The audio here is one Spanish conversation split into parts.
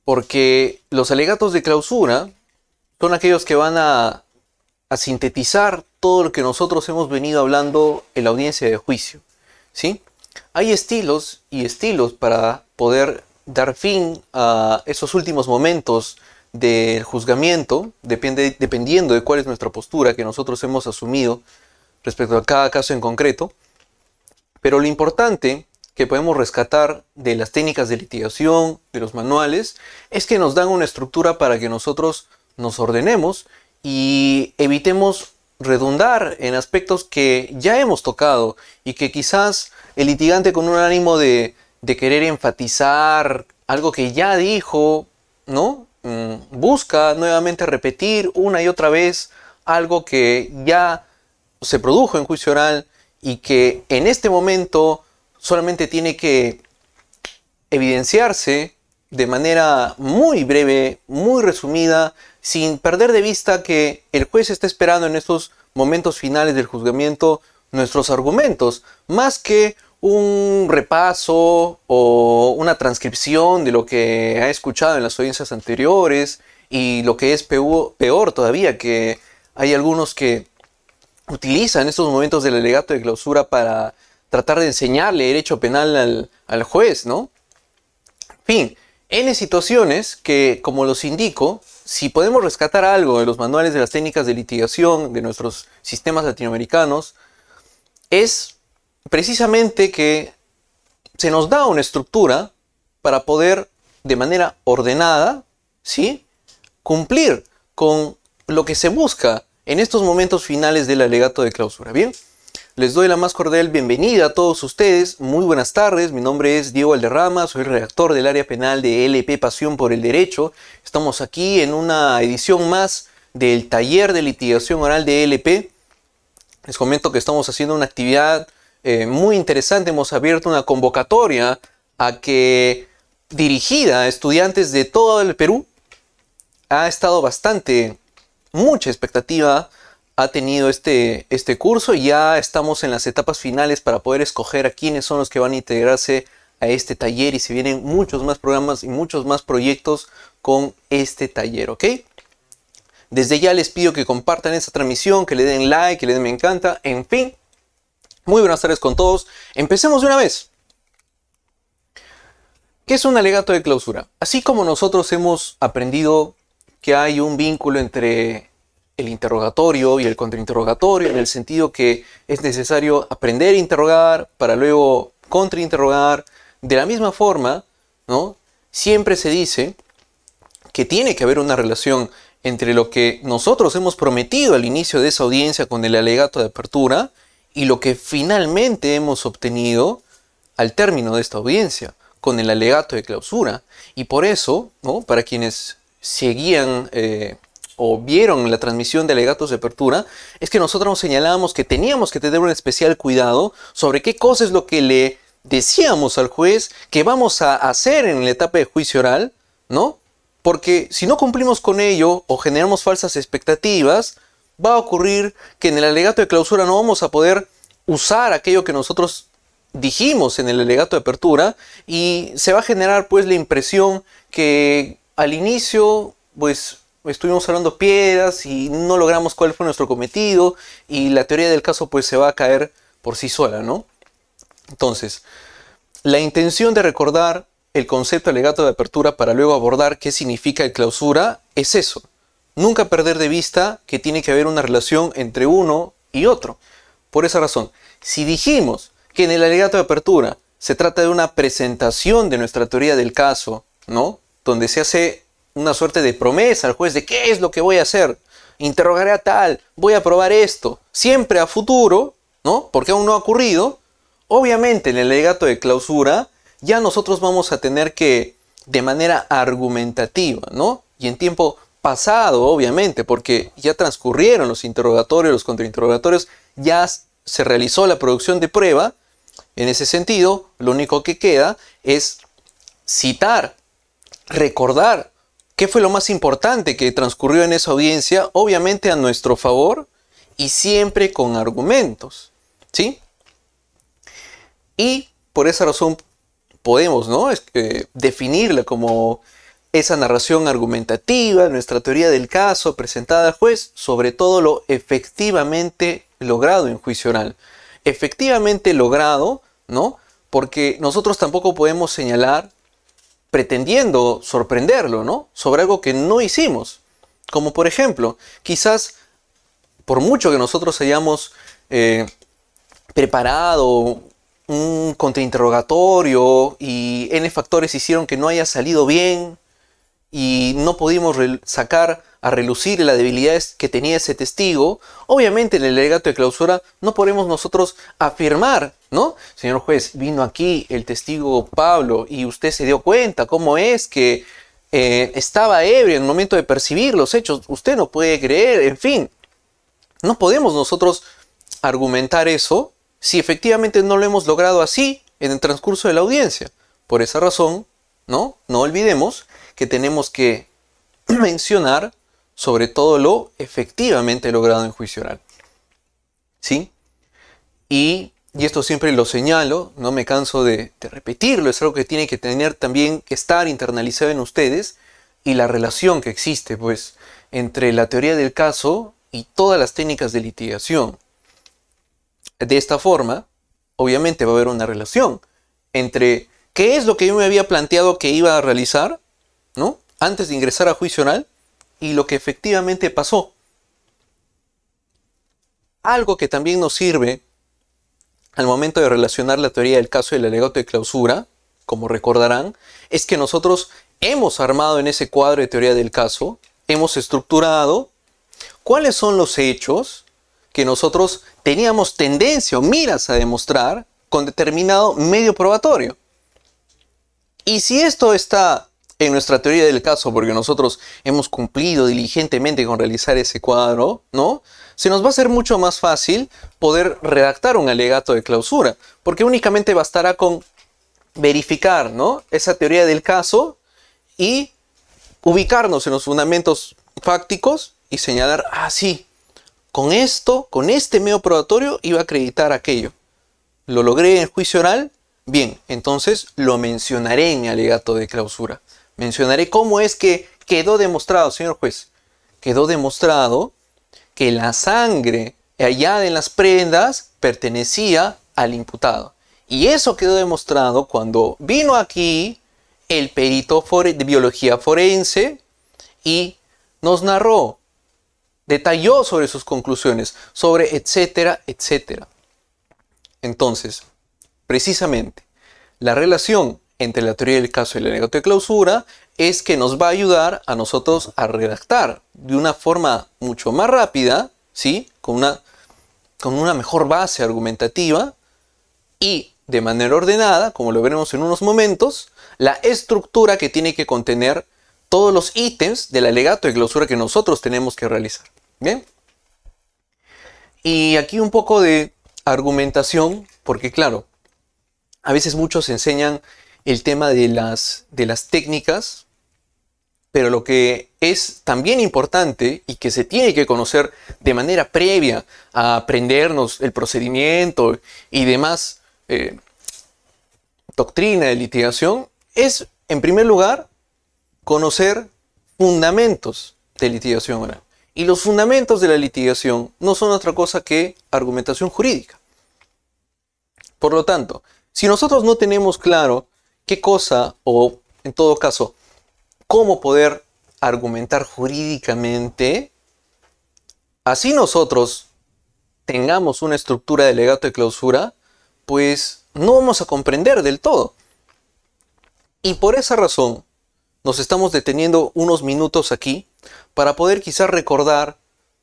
porque los alegatos de clausura son aquellos que van a sintetizar todo lo que nosotros hemos venido hablando en la audiencia de juicio, ¿sí? Hay estilos y estilos para poder dar fin a esos últimos momentos del juzgamiento, dependiendo de cuál es nuestra postura que nosotros hemos asumido respecto a cada caso en concreto. Pero lo importante que podemos rescatar de las técnicas de litigación, de los manuales, es que nos dan una estructura para que nosotros nos ordenemos y evitemos redundar en aspectos que ya hemos tocado y que quizás el litigante, con un ánimo de querer enfatizar algo que ya dijo, ¿no? Busca nuevamente repetir una y otra vez algo que ya se produjo en juicio oral y que en este momento solamente tiene que evidenciarse de manera muy breve, muy resumida, sin perder de vista que el juez está esperando en estos momentos finales del juzgamiento nuestros argumentos, más que un repaso o una transcripción de lo que ha escuchado en las audiencias anteriores, y lo que es peor todavía, que hay algunos que utilizan estos momentos del alegato de clausura para tratar de enseñarle derecho penal al juez, ¿no? En fin, N situaciones que, como los indico, si podemos rescatar algo de los manuales de las técnicas de litigación de nuestros sistemas latinoamericanos, es precisamente que se nos da una estructura para poder, de manera ordenada, ¿sí?, cumplir con lo que se busca en estos momentos finales del alegato de clausura. Bien, les doy la más cordial bienvenida a todos ustedes. Muy buenas tardes, mi nombre es Diego Valderrama, soy redactor del área penal de LP Pasión por el Derecho. Estamos aquí en una edición más del taller de litigación oral de LP. Les comento que estamos haciendo una actividad muy interesante. Hemos abierto una convocatoria dirigida a estudiantes de todo el Perú. Ha estado mucha expectativa ha tenido este curso, y ya estamos en las etapas finales para poder escoger a quiénes son los que van a integrarse a este taller, y se vienen muchos más programas y muchos más proyectos con este taller, ¿ok? Desde ya les pido que compartan esta transmisión, que le den like, que le den me encanta, en fin. Muy buenas tardes con todos. Empecemos de una vez. ¿Qué es un alegato de clausura? Así como nosotros hemos aprendido que hay un vínculo entre el interrogatorio y el contrainterrogatorio, en el sentido que es necesario aprender a interrogar para luego contrainterrogar, de la misma forma, ¿no?, siempre se dice que tiene que haber una relación entre lo que nosotros hemos prometido al inicio de esa audiencia con el alegato de apertura y lo que finalmente hemos obtenido al término de esta audiencia con el alegato de clausura. Y por eso, ¿no?, para quienes seguían o vieron la transmisión de alegatos de apertura, es que nosotros nos señalábamos que teníamos que tener un especial cuidado sobre qué cosa es lo que le decíamos al juez que vamos a hacer en la etapa de juicio oral, ¿no? Porque si no cumplimos con ello o generamos falsas expectativas, va a ocurrir que en el alegato de clausura no vamos a poder usar aquello que nosotros dijimos en el alegato de apertura, y se va a generar pues la impresión que al inicio pues estuvimos hablando piedras y no logramos cuál fue nuestro cometido, y la teoría del caso pues se va a caer por sí sola, ¿no? Entonces, la intención de recordar el concepto de alegato de apertura para luego abordar qué significa el clausura es eso. Nunca perder de vista que tiene que haber una relación entre uno y otro. Por esa razón, si dijimos que en el alegato de apertura se trata de una presentación de nuestra teoría del caso, ¿no?, donde se hace una suerte de promesa al juez de qué es lo que voy a hacer, interrogaré a tal, voy a probar esto, siempre a futuro, ¿no?, porque aún no ha ocurrido. Obviamente en el alegato de clausura ya nosotros vamos a tener que, de manera argumentativa, ¿no?, y en tiempo pasado, obviamente, porque ya transcurrieron los interrogatorios, los contrainterrogatorios, ya se realizó la producción de prueba. En ese sentido, lo único que queda es citar, recordar qué fue lo más importante que transcurrió en esa audiencia, obviamente a nuestro favor y siempre con argumentos, ¿sí? Y por esa razón podemos, ¿no?, definirla como esa narración argumentativa, nuestra teoría del caso presentada al juez, sobre todo lo efectivamente logrado en juicio oral. Efectivamente logrado, ¿no? Porque nosotros tampoco podemos señalar pretendiendo sorprenderlo, ¿no? Sobre algo que no hicimos. Como por ejemplo, quizás por mucho que nosotros hayamos preparado un contrainterrogatorio y N factores hicieron que no haya salido bien y no pudimos sacar a relucir las debilidades que tenía ese testigo, obviamente en el alegato de clausura no podemos nosotros afirmar, ¿no? Señor juez, vino aquí el testigo Pablo y usted se dio cuenta cómo es que estaba ebrio en el momento de percibir los hechos, usted no puede creer, en fin. No podemos nosotros argumentar eso si efectivamente no lo hemos logrado así en el transcurso de la audiencia. Por esa razón, no olvidemos que tenemos que mencionar sobre todo lo efectivamente logrado en juicio oral. ¿Sí? Y esto siempre lo señalo, no me canso de repetirlo, es algo que tiene que tener también que estar internalizado en ustedes y la relación que existe, pues, entre la teoría del caso y todas las técnicas de litigación. De esta forma, obviamente va a haber una relación entre qué es lo que yo me había planteado que iba a realizar, ¿no? Antes de ingresar a juicio oral y lo que efectivamente pasó. Algo que también nos sirve al momento de relacionar la teoría del caso y el alegato de clausura, como recordarán, es que nosotros hemos armado en ese cuadro de teoría del caso, hemos estructurado cuáles son los hechos que nosotros teníamos tendencia o miras a demostrar con determinado medio probatorio. Y si esto está en nuestra teoría del caso, porque nosotros hemos cumplido diligentemente con realizar ese cuadro, ¿no? Se nos va a hacer mucho más fácil poder redactar un alegato de clausura, porque únicamente bastará con verificar, ¿no? Esa teoría del caso y ubicarnos en los fundamentos fácticos y señalar, ah, sí, con esto, con este medio probatorio iba a acreditar aquello. ¿Lo logré en juicio oral? Bien, entonces lo mencionaré en mi alegato de clausura. Mencionaré cómo es que quedó demostrado, señor juez. Quedó demostrado que la sangre hallada en las prendas pertenecía al imputado. Y eso quedó demostrado cuando vino aquí el perito de biología forense y nos narró, detalló sobre sus conclusiones, sobre etcétera, etcétera. Entonces, precisamente, la relación entre la teoría del caso y el alegato de clausura es que nos va a ayudar a nosotros a redactar de una forma mucho más rápida, ¿sí? Con una mejor base argumentativa y de manera ordenada, como lo veremos en unos momentos, la estructura que tiene que contener todos los ítems del alegato de clausura que nosotros tenemos que realizar. ¿Bien? Y aquí un poco de argumentación, porque claro, a veces muchos enseñan el tema de las técnicas, pero lo que es también importante y que se tiene que conocer de manera previa a aprendernos el procedimiento y demás doctrina de litigación es, en primer lugar, conocer fundamentos de litigación oral. Y los fundamentos de la litigación no son otra cosa que argumentación jurídica. Por lo tanto, si nosotros no tenemos claro qué cosa, o en todo caso, cómo poder argumentar jurídicamente, así nosotros tengamos una estructura de alegato de clausura, pues no vamos a comprender del todo. Y por esa razón, nos estamos deteniendo unos minutos aquí para poder quizás recordar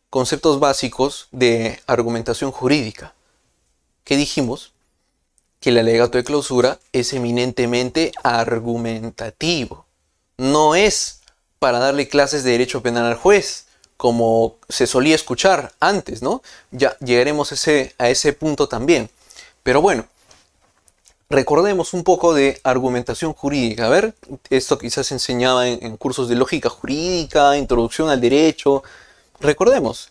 conceptos básicos de argumentación jurídica. ¿Qué dijimos? Que el alegato de clausura es eminentemente argumentativo. No es para darle clases de derecho penal al juez, como se solía escuchar antes, ¿no? Ya llegaremos a ese punto también. Pero bueno, recordemos un poco de argumentación jurídica. A ver, esto quizás se enseñaba en cursos de lógica jurídica, introducción al derecho. Recordemos.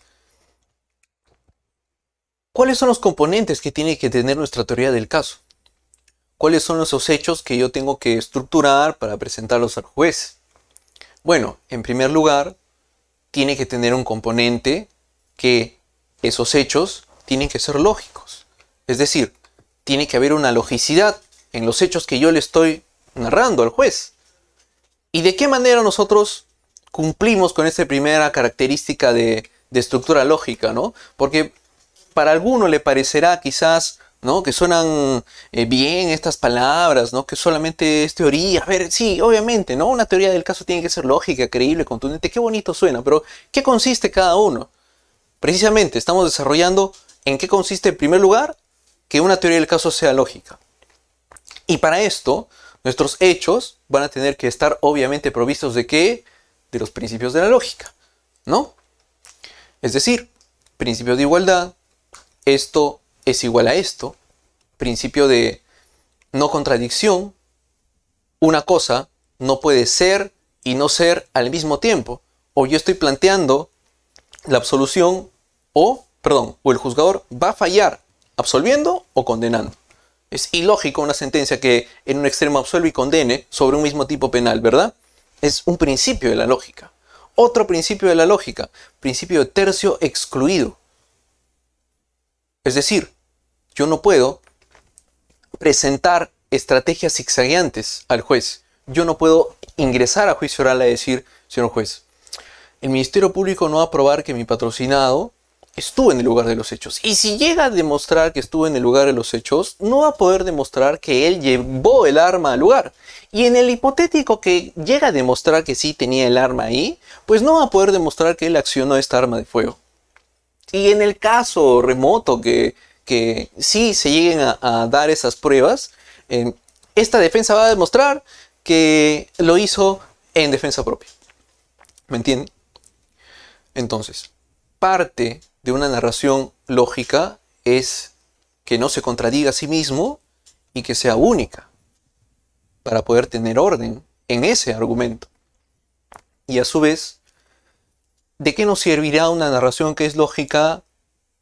¿Cuáles son los componentes que tiene que tener nuestra teoría del caso? ¿Cuáles son esos hechos que yo tengo que estructurar para presentarlos al juez? Bueno, en primer lugar, tiene que tener un componente que esos hechos tienen que ser lógicos. Es decir, tiene que haber una logicidad en los hechos que yo le estoy narrando al juez. ¿Y de qué manera nosotros cumplimos con esta primera característica de estructura lógica, ¿no? Porque para alguno le parecerá quizás, ¿no?, que suenan bien estas palabras, ¿no?, que solamente es teoría. A ver, sí, obviamente, ¿no? Una teoría del caso tiene que ser lógica, creíble, contundente. Qué bonito suena, pero ¿qué consiste cada uno? Precisamente estamos desarrollando en qué consiste, en primer lugar, que una teoría del caso sea lógica. Y para esto, nuestros hechos van a tener que estar obviamente provistos ¿de qué? De los principios de la lógica, ¿no? Es decir, principio de igualdad, esto es igual a esto, principio de no contradicción, una cosa no puede ser y no ser al mismo tiempo, o yo estoy planteando la absolución o el juzgador va a fallar absolviendo o condenando. Es ilógico una sentencia que en un extremo absuelve y condene sobre un mismo tipo penal, ¿verdad? Es un principio de la lógica. Otro principio de la lógica, principio de tercio excluido. Es decir, yo no puedo presentar estrategias zigzagueantes al juez. Yo no puedo ingresar a juicio oral a decir, señor juez, el Ministerio Público no va a probar que mi patrocinado estuvo en el lugar de los hechos. Y si llega a demostrar que estuvo en el lugar de los hechos, no va a poder demostrar que él llevó el arma al lugar. Y en el hipotético que llega a demostrar que sí tenía el arma ahí, pues no va a poder demostrar que él accionó esta arma de fuego. Y en el caso remoto que sí se lleguen a dar esas pruebas, esta defensa va a demostrar que lo hizo en defensa propia. ¿Me entienden? Entonces, parte de una narración lógica es que no se contradiga a sí mismo y que sea única para poder tener orden en ese argumento. Y a su vez, ¿de qué nos servirá una narración que es lógica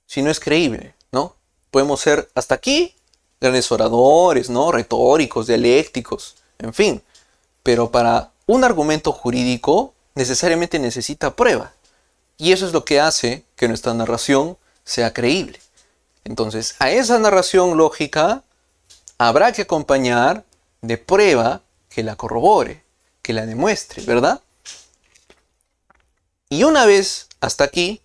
si no es creíble, ¿no? Podemos ser hasta aquí grandes oradores, ¿no?, retóricos, dialécticos, en fin. Pero para un argumento jurídico necesariamente necesita prueba. Y eso es lo que hace que nuestra narración sea creíble. Entonces, a esa narración lógica habrá que acompañar de prueba que la corrobore, que la demuestre, ¿verdad? Y una vez hasta aquí,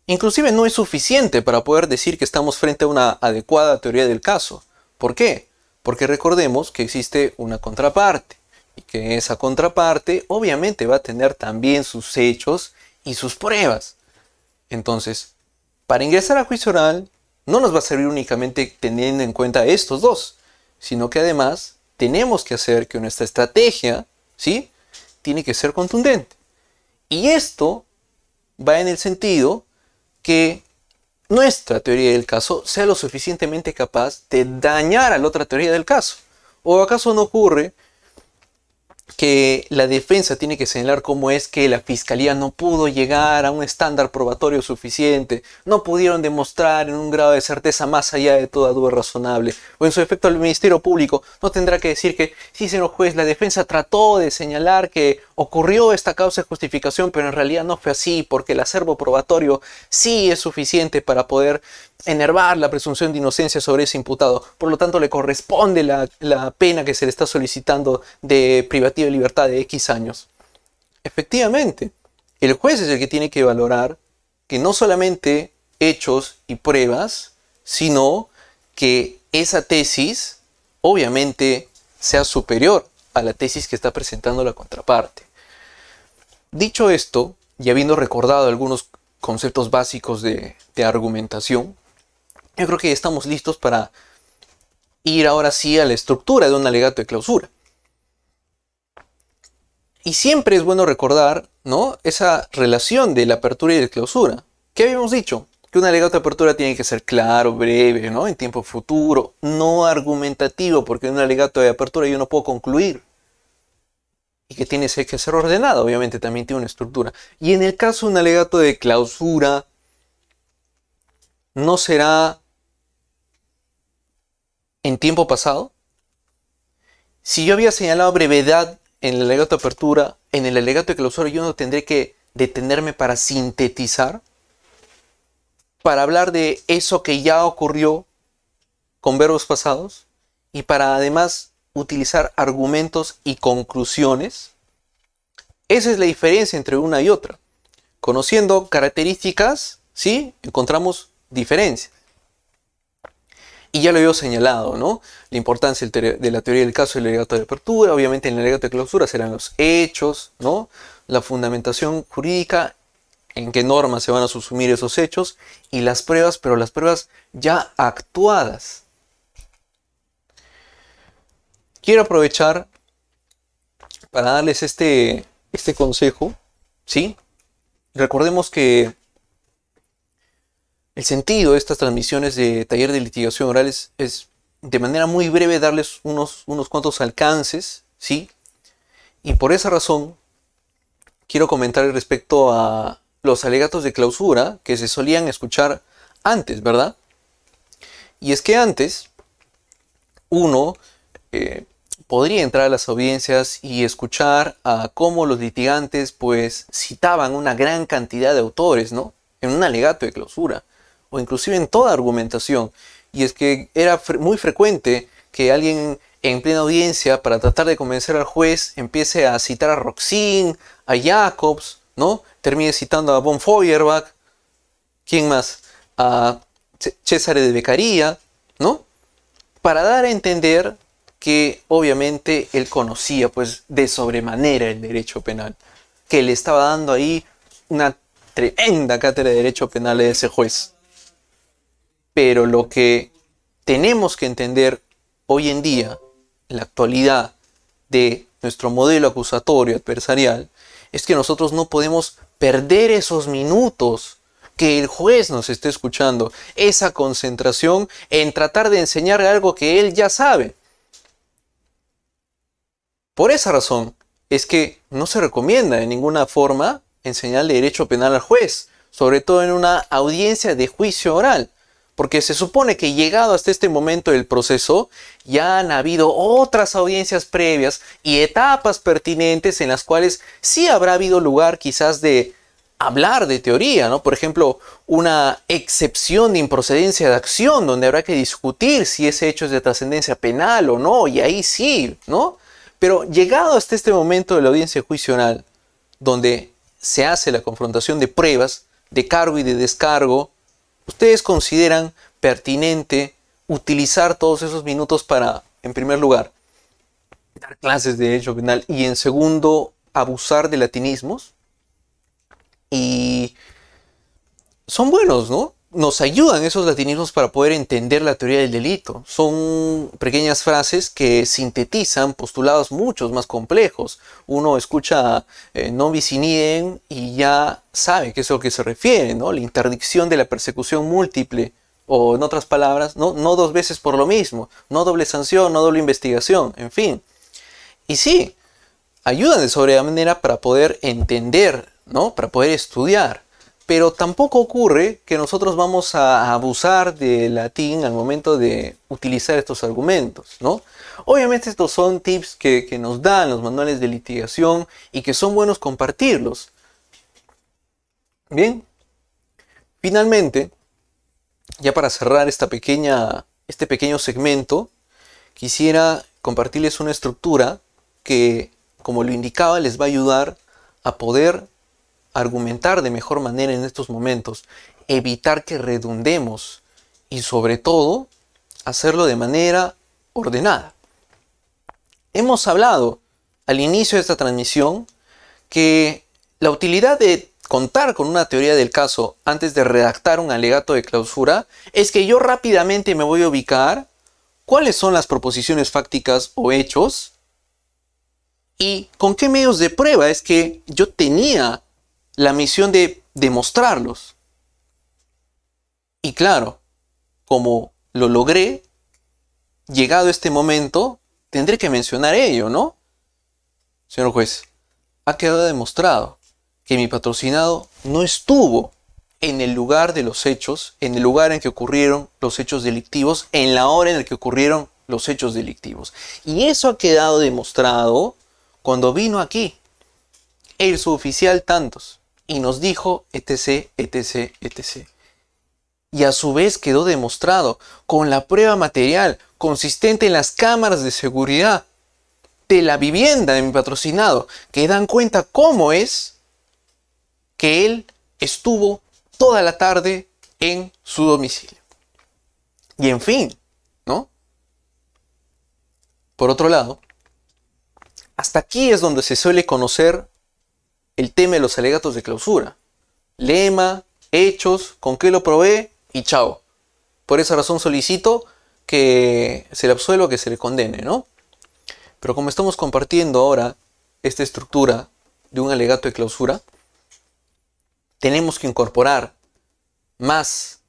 inclusive no es suficiente para poder decir que estamos frente a una adecuada teoría del caso. ¿Por qué? Porque recordemos que existe una contraparte y que esa contraparte obviamente va a tener también sus hechos y sus pruebas. Entonces, para ingresar a juicio oral, no nos va a servir únicamente teniendo en cuenta estos dos, sino que además tenemos que hacer que nuestra estrategia, ¿sí?, tiene que ser contundente. Y esto va en el sentido que nuestra teoría del caso sea lo suficientemente capaz de dañar a la otra teoría del caso. ¿O acaso no ocurre que la defensa tiene que señalar cómo es que la fiscalía no pudo llegar a un estándar probatorio suficiente, no pudieron demostrar en un grado de certeza más allá de toda duda razonable? O en su efecto el Ministerio Público no tendrá que decir que sí, señor juez, la defensa trató de señalar que ocurrió esta causa de justificación, pero en realidad no fue así, porque el acervo probatorio sí es suficiente para poder enervar la presunción de inocencia sobre ese imputado. Por lo tanto, le corresponde la pena que se le está solicitando de privativa de libertad de X años. Efectivamente, el juez es el que tiene que valorar que no solamente hechos y pruebas, sino que esa tesis obviamente sea superior a la tesis que está presentando la contraparte. Dicho esto, y habiendo recordado algunos conceptos básicos de argumentación, yo creo que estamos listos para ir ahora sí a la estructura de un alegato de clausura. Y siempre es bueno recordar, ¿no?, esa relación de la apertura y de clausura. ¿Qué habíamos dicho? Que un alegato de apertura tiene que ser claro, breve, ¿no?, en tiempo futuro, no argumentativo, porque en un alegato de apertura yo no puedo concluir. Y que tiene que ser ordenado, obviamente también tiene una estructura. Y en el caso de un alegato de clausura, no será en tiempo pasado. Si yo había señalado brevedad en el alegato de apertura, en el alegato de clausura, yo no tendré que detenerme para sintetizar, para hablar de eso que ya ocurrió con verbos pasados y para además utilizar argumentos y conclusiones. Esa es la diferencia entre una y otra. Conociendo características, ¿sí?, encontramos diferencias. Y ya lo había señalado, ¿no? La importancia de la teoría del caso y el alegato de apertura. Obviamente en el alegato de clausura serán los hechos, ¿no? La fundamentación jurídica, en qué normas se van a subsumir esos hechos, y las pruebas, pero las pruebas ya actuadas. Quiero aprovechar para darles este consejo, ¿sí? Recordemos que el sentido de estas transmisiones de taller de litigación oral es de manera muy breve darles unos cuantos alcances, ¿sí? Y por esa razón quiero comentar respecto a los alegatos de clausura que se solían escuchar antes, ¿verdad? Y es que antes uno podría entrar a las audiencias y escuchar a cómo los litigantes pues citaban una gran cantidad de autores, ¿no?, en un alegato de clausura, o inclusive en toda argumentación. Y es que era muy frecuente que alguien en plena audiencia, para tratar de convencer al juez, empiece a citar a Roxin, a Jacobs, ¿no?, termine citando a von Feuerbach, ¿quién más?, a Cesare de Beccaria, ¿no?, para dar a entender que obviamente él conocía pues de sobremanera el derecho penal, que le estaba dando ahí una tremenda cátedra de derecho penal a ese juez. Pero lo que tenemos que entender hoy en día, en la actualidad de nuestro modelo acusatorio adversarial, es que nosotros no podemos perder esos minutos que el juez nos esté escuchando, esa concentración en tratar de enseñarle algo que él ya sabe. Por esa razón es que no se recomienda de ninguna forma enseñarle derecho penal al juez, sobre todo en una audiencia de juicio oral, porque se supone que llegado hasta este momento del proceso ya han habido otras audiencias previas y etapas pertinentes en las cuales sí habrá habido lugar quizás de hablar de teoría, ¿no? Por ejemplo, una excepción de improcedencia de acción donde habrá que discutir si ese hecho es de trascendencia penal o no, y ahí sí, ¿no? Pero llegado hasta este momento de la audiencia de juicio oral, donde se hace la confrontación de pruebas, de cargo y de descargo, ¿ustedes consideran pertinente utilizar todos esos minutos para, en primer lugar, dar clases de derecho penal y en segundo, abusar de latinismos? Y son buenos, ¿no? Nos ayudan esos latinismos para poder entender la teoría del delito. Son pequeñas frases que sintetizan postulados muchos más complejos. Uno escucha non bis in idem y ya sabe qué es a lo que se refiere, ¿no? La interdicción de la persecución múltiple, o en otras palabras, no dos veces por lo mismo, no doble sanción, no doble investigación, en fin. Y sí, ayudan de sobremanera para poder entender, ¿no?, para poder estudiar. Pero tampoco ocurre que nosotros vamos a abusar del latín al momento de utilizar estos argumentos, ¿no? Obviamente estos son tips que nos dan los manuales de litigación y que son buenos compartirlos. Bien, finalmente, ya para cerrar este pequeño segmento, quisiera compartirles una estructura que, como lo indicaba, les va a ayudar a poder argumentar de mejor manera en estos momentos, evitar que redundemos y sobre todo hacerlo de manera ordenada. Hemos hablado al inicio de esta transmisión que la utilidad de contar con una teoría del caso antes de redactar un alegato de clausura es que yo rápidamente me voy a ubicar cuáles son las proposiciones fácticas o hechos y con qué medios de prueba es que yo tenía la misión de demostrarlos. Y claro, como lo logré, llegado este momento, tendré que mencionar ello, ¿no? Señor juez, ha quedado demostrado que mi patrocinado no estuvo en el lugar de los hechos, en el lugar en que ocurrieron los hechos delictivos, en la hora en la que ocurrieron los hechos delictivos. Y eso ha quedado demostrado cuando vino aquí, el suboficial tantos, y nos dijo etc, etc, etc. Y a su vez quedó demostrado con la prueba material consistente en las cámaras de seguridad de la vivienda de mi patrocinado, que dan cuenta cómo es que él estuvo toda la tarde en su domicilio. Y en fin, ¿no? Por otro lado, hasta aquí es donde se suele conocer el tema de los alegatos de clausura. Lema, hechos, con qué lo probé y chao. Por esa razón solicito que se le absuelva o que se le condene, ¿no? Pero como estamos compartiendo ahora esta estructura de un alegato de clausura, tenemos que incorporar más.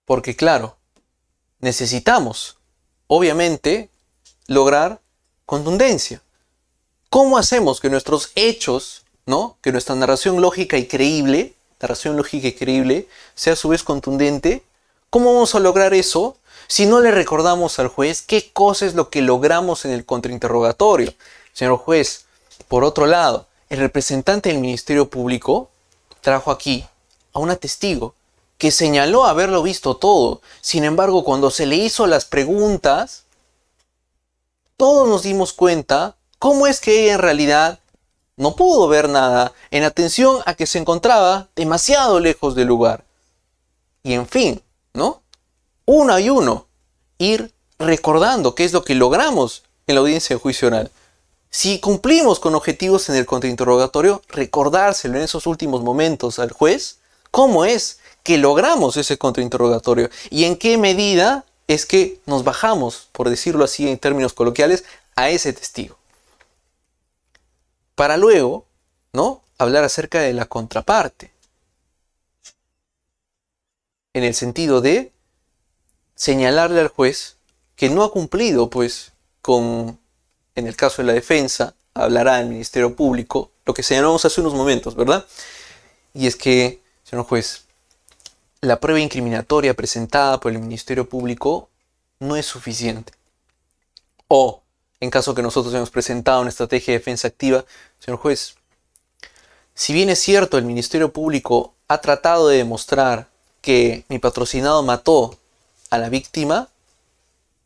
Porque claro, necesitamos, obviamente, lograr contundencia. ¿Cómo hacemos que nuestros hechos, ¿no? Que nuestra narración lógica y creíble, sea a su vez contundente? ¿Cómo vamos a lograr eso si no le recordamos al juez qué cosa es lo que logramos en el contrainterrogatorio? Señor juez, por otro lado, el representante del Ministerio Público trajo aquí a una testigo que señaló haberlo visto todo. Sin embargo, cuando se le hizo las preguntas, todos nos dimos cuenta cómo es que ella en realidad no pudo ver nada en atención a que se encontraba demasiado lejos del lugar. Y en fin, ¿no? Uno y uno, ir recordando qué es lo que logramos en la audiencia de juicio oral. Si cumplimos con objetivos en el contrainterrogatorio, recordárselo en esos últimos momentos al juez, cómo es que logramos ese contrainterrogatorio y en qué medida es que nos bajamos, por decirlo así en términos coloquiales, a ese testigo. Para luego, ¿no?, hablar acerca de la contraparte. En el sentido de señalarle al juez que no ha cumplido, pues, con, en el caso de la defensa, hablará el Ministerio Público, lo que señalamos hace unos momentos, ¿verdad? Y es que, señor juez, la prueba incriminatoria presentada por el Ministerio Público no es suficiente. O, en caso que nosotros hemos presentado una estrategia de defensa activa, señor juez, si bien es cierto el Ministerio Público ha tratado de demostrar que mi patrocinado mató a la víctima,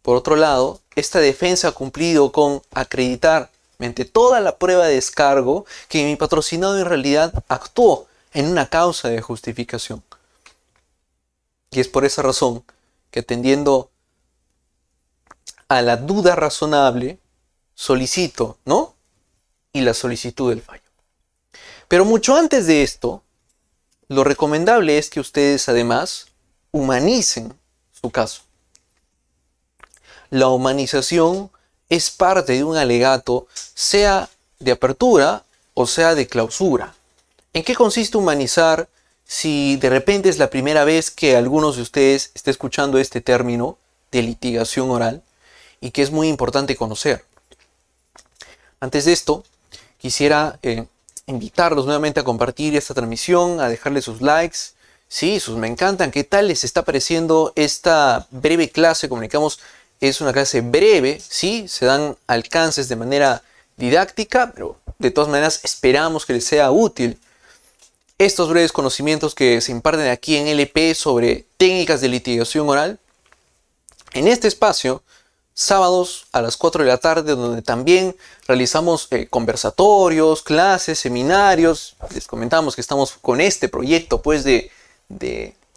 por otro lado, esta defensa ha cumplido con acreditar mediante toda la prueba de descargo que mi patrocinado en realidad actuó en una causa de justificación. Y es por esa razón que, atendiendo a la duda razonable, solicito, ¿no?, y la solicitud del fallo. Pero mucho antes de esto, lo recomendable es que ustedes además humanicen su caso. La humanización es parte de un alegato, sea de apertura o sea de clausura. ¿En qué consiste humanizar si de repente es la primera vez que algunos de ustedes estén escuchando este término de litigación oral y que es muy importante conocer? Antes de esto, quisiera invitarlos nuevamente a compartir esta transmisión, a dejarle sus likes, sí, sus me encantan. ¿Qué tal les está pareciendo esta breve clase? Comunicamos, es una clase breve, sí, se dan alcances de manera didáctica, pero de todas maneras esperamos que les sea útil estos breves conocimientos que se imparten aquí en LP sobre técnicas de litigación oral. En este espacio, sábados a las 4 de la tarde, donde también realizamos conversatorios, clases, seminarios. Les comentamos que estamos con este proyecto pues de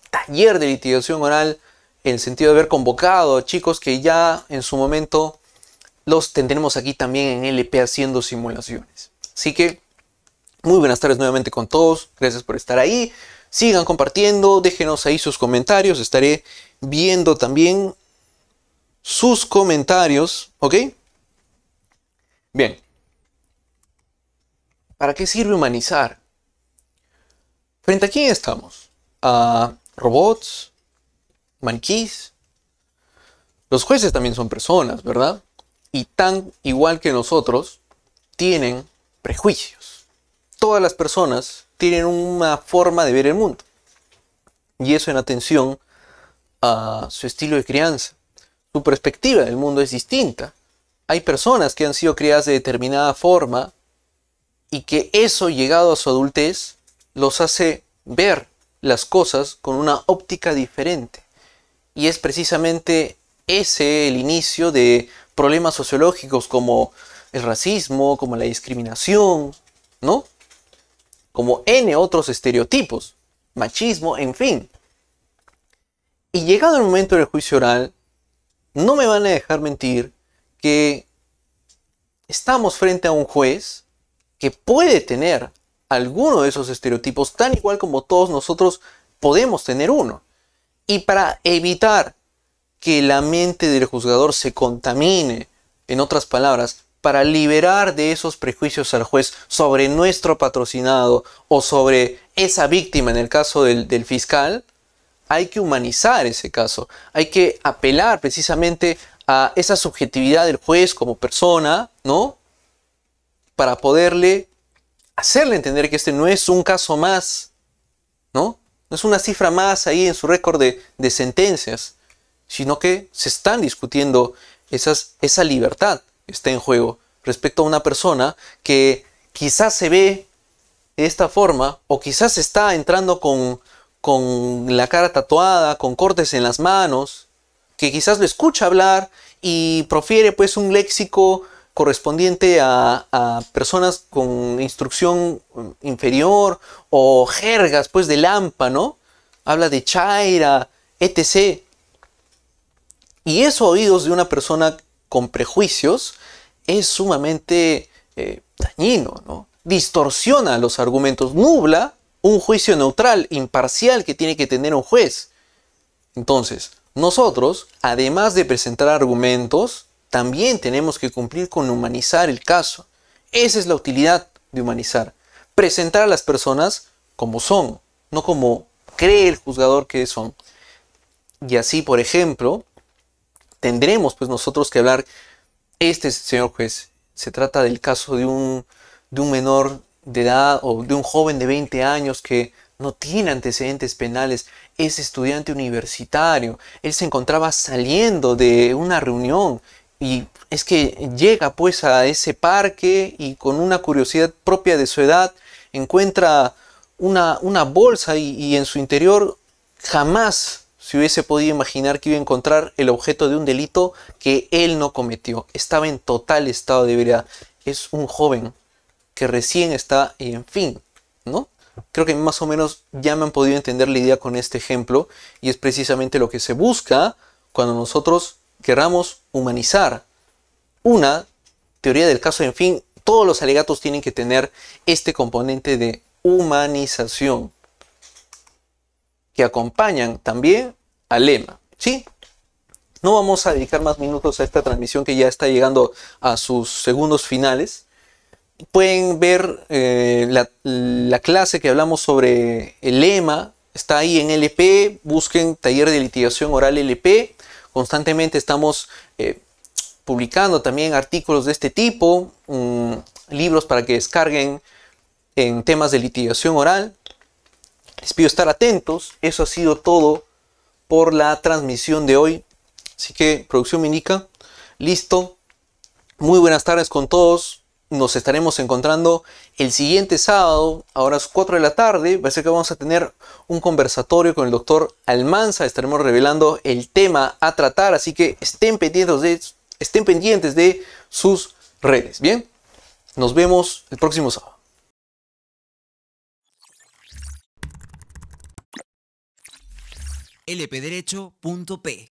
taller de litigación oral, en el sentido de haber convocado a chicos que ya en su momento los tendremos aquí también en LP haciendo simulaciones. Así que muy buenas tardes nuevamente con todos, gracias por estar ahí, sigan compartiendo, déjenos ahí sus comentarios, estaré viendo también sus comentarios, ¿ok? Bien. ¿Para qué sirve humanizar? ¿Frente a quién estamos? ¿A robots? ¿Maniquís? Los jueces también son personas, ¿verdad? Y tan igual que nosotros, tienen prejuicios. Todas las personas tienen una forma de ver el mundo. Y eso en atención a su estilo de crianza. Su perspectiva del mundo es distinta hay personas que han sido criadas de determinada forma y que eso, llegado a su adultez, los hace ver las cosas con una óptica diferente. Y es precisamente ese el inicio de problemas sociológicos como el racismo, como la discriminación, ¿no? Como N otros estereotipos, machismo, en fin. Y llegado el momento del juicio oral, no me van a dejar mentir que estamos frente a un juez que puede tener alguno de esos estereotipos, tan igual como todos nosotros podemos tener uno. Y para evitar que la mente del juzgador se contamine, en otras palabras, para liberar de esos prejuicios al juez sobre nuestro patrocinado o sobre esa víctima en el caso del fiscal, hay que humanizar ese caso. Hay que apelar precisamente a esa subjetividad del juez como persona, ¿no? Para poderle hacerle entender que este no es un caso más, ¿no? No es una cifra más ahí en su récord de sentencias, sino que se están discutiendo esa libertad que está en juego respecto a una persona que quizás se ve de esta forma o quizás está entrando con la cara tatuada, con cortes en las manos, que quizás lo escucha hablar y profiere pues un léxico correspondiente a personas con instrucción inferior o jergas pues de Lampa, ¿no? Habla de chaira, etc. Y eso a oídos de una persona con prejuicios es sumamente dañino, ¿no? Distorsiona los argumentos, nubla un juicio neutral, imparcial que tiene que tener un juez. Entonces, nosotros, además de presentar argumentos, también tenemos que cumplir con humanizar el caso. Esa es la utilidad de humanizar. Presentar a las personas como son, no como cree el juzgador que son. Y así, por ejemplo, tendremos pues nosotros que hablar, señor juez, se trata del caso de un menor de edad o de un joven de 20 años que no tiene antecedentes penales, es estudiante universitario, él se encontraba saliendo de una reunión y es que llega pues a ese parque y con una curiosidad propia de su edad encuentra una bolsa y en su interior jamás se hubiese podido imaginar que iba a encontrar el objeto de un delito que él no cometió. Estaba en total estado de ebriedad. Es un joven que recién está, y en fin, ¿no? Creo que más o menos ya me han podido entender la idea con este ejemplo y es precisamente lo que se busca cuando nosotros queramos humanizar una teoría del caso. En fin, todos los alegatos tienen que tener este componente de humanización que acompañan también al lema, ¿sí? No vamos a dedicar más minutos a esta transmisión que ya está llegando a sus segundos finales. Pueden ver la clase que hablamos sobre el lema, está ahí en LP, busquen Taller de Litigación Oral LP. Constantemente estamos publicando también artículos de este tipo, libros para que descarguen en temas de litigación oral. Les pido estar atentos. Eso ha sido todo por la transmisión de hoy. Así que producción me indica, listo. Muy buenas tardes con todos. Nos estaremos encontrando el siguiente sábado, a las 4 de la tarde. Parece que vamos a tener un conversatorio con el doctor Almanza. Estaremos revelando el tema a tratar, así que estén pendientes de sus redes. Bien, nos vemos el próximo sábado. lpderecho.p